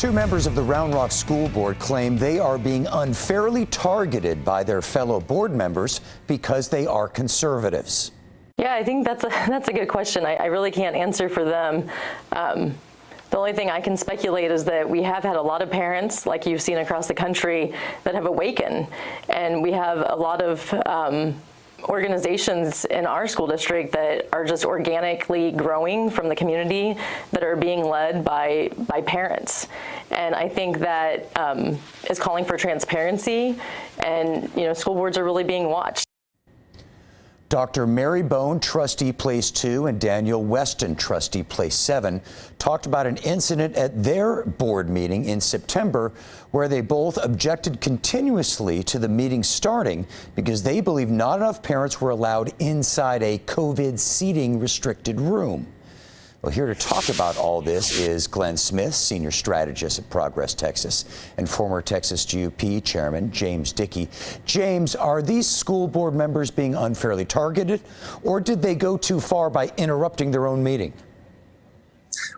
Two members of the Round Rock School Board claim they are being unfairly targeted by their fellow board members because they are conservatives. Yeah, I think that's a good question. I really can't answer for them. The only thing I can speculate is that we have had a lot of parents, like you've seen across the country, that have awakened. And we have a lot of organizations in our school district that are just organically growing from the community that are being led by parents. And I think that is calling for transparency, and school boards are really being watched. Dr. Mary Bone, trustee place 2, and Daniel Weston, trustee place 7, talked about an incident at their board meeting in September where they both objected continuously to the meeting starting because they believe not enough parents were allowed inside a COVID seating restricted room. Well, here to talk about all this is Glenn Smith, senior strategist at Progress Texas, and former Texas GOP chairman James Dickey. James, are these school board members being unfairly targeted, or did they go too far by interrupting their own meeting?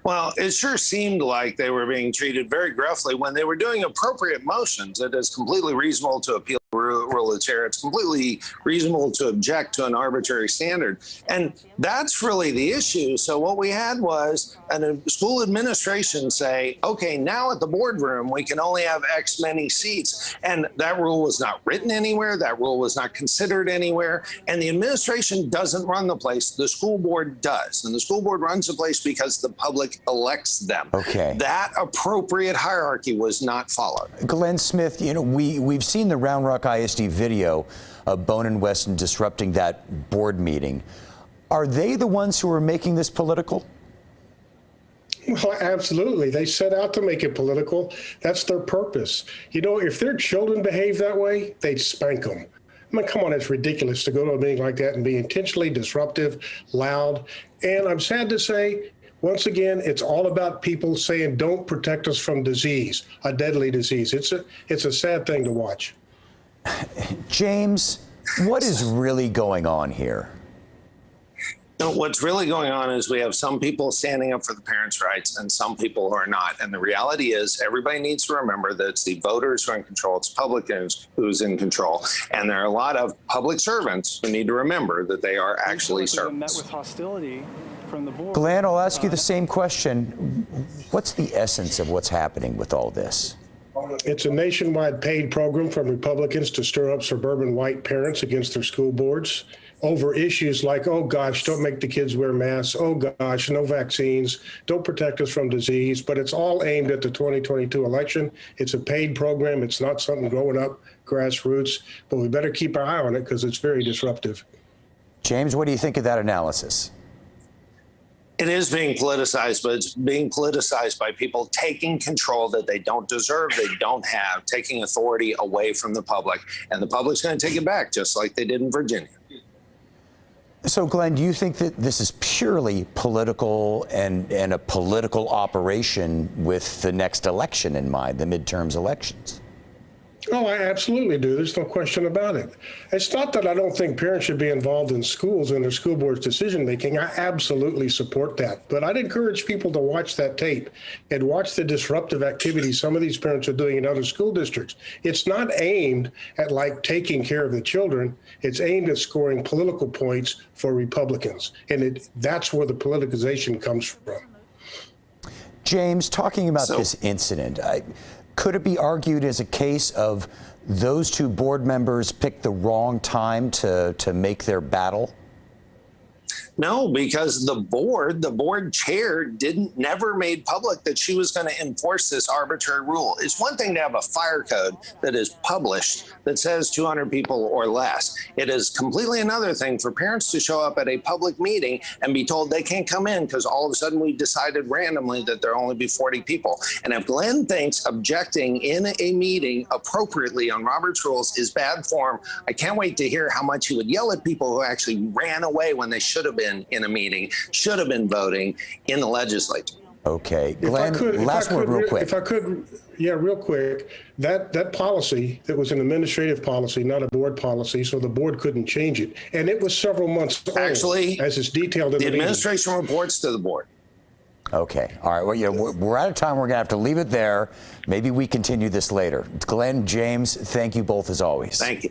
Well, it sure seemed like they were being treated very gruffly when they were doing appropriate motions. It is completely reasonable to appeal the rule of the chair. It's completely reasonable to object to an arbitrary standard. And that's really the issue. So what we had was a school administration say, okay, now at the boardroom, we can only have X many seats. And that rule was not written anywhere. That rule was not considered anywhere. And the administration doesn't run the place. The school board does. And the school board runs the place because the public elects them. Okay. That appropriate hierarchy was not followed. Glenn Smith, we've seen the Round Rock ISD video of Bone and Weston disrupting that board meeting. Are they the ones who are making this political? Well, absolutely. They set out to make it political. That's their purpose. If their children behave that way, they'd spank them. I mean, come on, it's ridiculous to go to a meeting like that and be intentionally disruptive, loud. And I'm sad to say, once again, it's all about people saying, don't protect us from disease, a deadly disease. It's a sad thing to watch. James, what is really going on here? What's really going on is we have some people standing up for the parents' rights and some people who are not. And the reality is everybody needs to remember that it's the voters who are in control. It's public who's in control. And there are a lot of public servants who need to remember that they are actually servants. Met with hostility from the board. Glenn, I'll ask you the same question. What's the essence of what's happening with all this? It's a nationwide paid program from Republicans to stir up suburban white parents against their school boards over issues like, oh gosh, don't make the kids wear masks. Oh gosh, no vaccines. Don't protect us from disease. But it's all aimed at the 2022 election. It's a paid program. It's not something growing up grassroots, but we better keep our eye on it because it's very disruptive. James, what do you think of that analysis? It is being politicized, but it's being politicized by people taking control that they don't deserve, they don't have, taking authority away from the public. And the public's going to take it back, just like they did in Virginia. So, Glenn, do you think that this is purely political and a political operation with the next election in mind, the midterms elections? Oh, I absolutely do. There's no question about it. It's not that I don't think parents should be involved in schools and their school board's decision making. I absolutely support that. But I'd encourage people to watch that tape and watch the disruptive activities some of these parents are doing in other school districts. It's not aimed at taking care of the children. It's aimed at scoring political points for Republicans. And that's where the politicization comes from. James, talking about this incident, could it be argued as a case of those two board members picked the wrong time to make their battle? No, because the board chair never made public that she was going to enforce this arbitrary rule. It's one thing to have a fire code that is published that says 200 people or less. It is completely another thing for parents to show up at a public meeting and be told they can't come in because all of a sudden we decided randomly that there'll only be 40 people. And if Glenn thinks objecting in a meeting appropriately on Robert's rules is bad form, I can't wait to hear how much he would yell at people who actually ran away when they should have been in a meeting, should have been voting in the legislature. Okay, Glenn, last word real quick. If I could, real quick, that policy, that was an administrative policy, not a board policy, so the board couldn't change it. And it was several months old, actually, as it's detailed in the administration reports to the board. Okay. All right. Well, we're out of time. We're going to have to leave it there. Maybe we continue this later. Glenn, James, thank you both as always. Thank you.